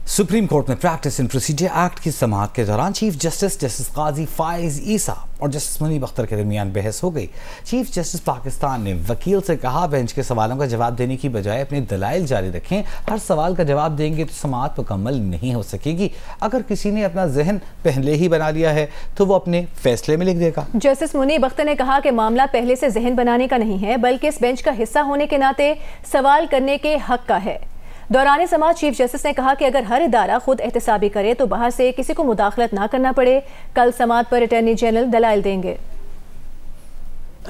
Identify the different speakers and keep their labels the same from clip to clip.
Speaker 1: Supreme court में practice and procedure act की समाअत के दौरान चीफ जस्टिस काजी फाइज ईसा और जस्टिस मुनीब अख्तर के दरमियान बहस हो गई। चीफ जस्टिस पाकिस्तान ने वकील से कहा, बेंच के सवालों का जवाब देने की बजाय अपने दलाइल जारी रखें। हर सवाल का जवाब देंगे तो समाअत मुकम्मल नहीं हो सकेगी। अगर किसी ने अपना जहन पहले ही बना लिया है तो वो अपने फैसले में लिख देगा।
Speaker 2: जस्टिस मुनीब अख्तर ने कहा कि मामला पहले से जहन बनाने का नहीं है, बल्कि इस बेंच का हिस्सा होने के नाते सवाल करने के हक का है। दौरान समाअत चीफ जस्टिस ने कहा कि अगर हर इदारा खुद एहतसाबी करे तो बाहर से किसी को मुदाखलत ना करना पड़े। कल समाअत पर अटॉर्नी जनरल दलाइल देंगे।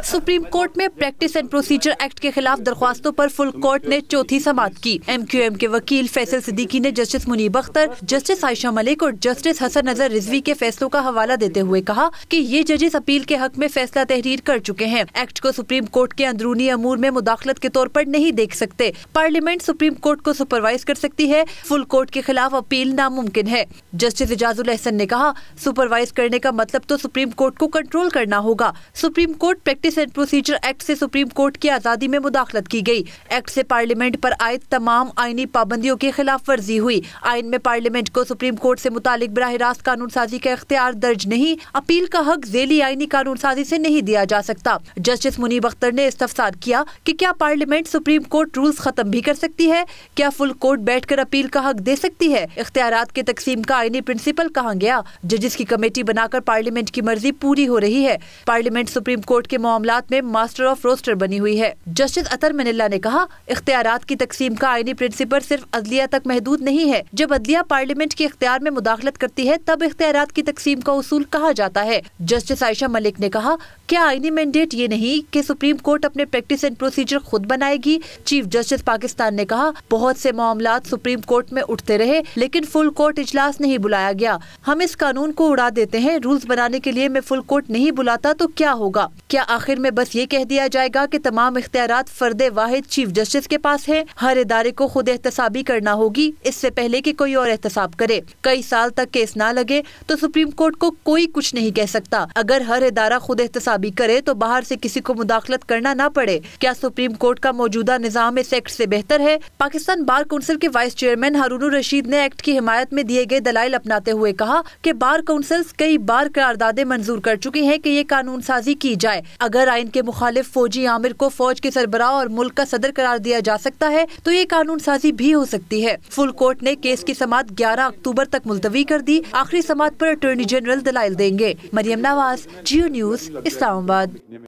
Speaker 3: सुप्रीम कोर्ट में प्रैक्टिस एंड प्रोसीजर एक्ट के खिलाफ दरख्वास्तों पर फुल कोर्ट ने चौथी समाअत की। MQM के वकील फैसल सिद्दीकी ने जस्टिस मुनीब अख्तर, जस्टिस आयशा मलिक और जस्टिस हसन नजर रिजवी के फैसलों का हवाला देते हुए कहा कि ये जजेस अपील के हक में फैसला तहरीर कर चुके हैं। एक्ट को सुप्रीम कोर्ट के अंदरूनी अमूर में मुदाखलत के तौर पर नहीं देख सकते। पार्लियामेंट सुप्रीम कोर्ट को सुपरवाइज कर सकती है। फुल कोर्ट के खिलाफ अपील नामुमकिन है। जस्टिस इजाजुल एहसन ने कहा, सुपरवाइज करने का मतलब तो सुप्रीम कोर्ट को कंट्रोल करना होगा। Supreme court practice and procedure act से सुप्रीम कोर्ट की आजादी में मुदाखलत की गई। एक्ट से पार्लियामेंट पर आयद तमाम आईनी पाबंदियों की खिलाफ वर्जी हुई। आइन में पार्लियामेंट को सुप्रीम कोर्ट से मुतालिक बराह रास्त कानून साजी का इख्तियार दर्ज नहीं। अपील का हक झेली आईनी कानून साजी से नहीं दिया जा सकता। जस्टिस मुनीब अख्तर ने इस्तफसार किया कि क्या पार्लियामेंट सुप्रीम कोर्ट रूल्स खत्म भी कर सकती है? क्या फुल कोर्ट बैठकर अपील का हक दे सकती है? इख्तियारात के तकसीम का आईनी प्रिंसिपल कहाँ गया? जजेस की कमेटी बनाकर पार्लियामेंट की मर्जी पूरी हो रही है। पार्लियामेंट सुप्रीम कोर्ट के मामलात में मास्टर ऑफ रोस्टर बनी हुई है। जस्टिस अतर मनिल्ला ने कहा, इख्तियारात की तकसीम का आईनी प्रिंसिपल सिर्फ अदलिया तक महदूद नहीं है। जब अदलिया पार्लियामेंट के इख्तियार में मुदाखलत करती है तब इख्तियारात की तकसीम का उसूल कहा जाता है। जस्टिस आयशा मलिक ने कहा, क्या आईनी मैंडेट ये नहीं कि सुप्रीम कोर्ट अपने प्रैक्टिस एंड प्रोसीजर खुद बनाएगी? चीफ जस्टिस पाकिस्तान ने कहा, बहुत से मामलात सुप्रीम कोर्ट में उठते रहे लेकिन फुल कोर्ट इजलास नहीं बुलाया गया। हम इस कानून को उड़ा देते हैं। रूल्स बनाने के लिए मैं फुल कोर्ट नहीं बुलाता तो क्या होगा? क्या आखिर में बस ये कह दिया जाएगा कि तमाम इख्तियारात फर्दे वाहिद चीफ जस्टिस के पास है? हर इदारे को खुद एहतसाबी करना होगी इससे पहले कि कोई और एहतसाब करे। कई साल तक केस ना लगे तो सुप्रीम कोर्ट को कोई कुछ नहीं कह सकता। अगर हर इदारा खुद एहतसाबी करे तो बाहर से किसी को मुदाखलत करना ना पड़े। क्या सुप्रीम कोर्ट का मौजूदा निजाम इस एक्ट से बेहतर है? पाकिस्तान बार काउंसिल के वाइस चेयरमैन हारून रशीद ने एक्ट की हिमायत में दिए गए दलाइल अपनाते हुए कहा कि बार काउंसिल कई बार करारदादे मंजूर कर चुकी है कि ये कानून साजी की जाए। अगर आइन के मुखालिफ फौजी आमिर को फौज के सरबराह और मुल्क का सदर करार दिया जा सकता है तो ये कानून साजी भी हो सकती है। फुल कोर्ट ने केस की समाअत 11 अक्टूबर तक मुलतवी कर दी। आखिरी समाअत पर अटॉर्नी जनरल दलाइल देंगे। मरियम नवाज, जियो न्यूज़, इस्लामाबाद।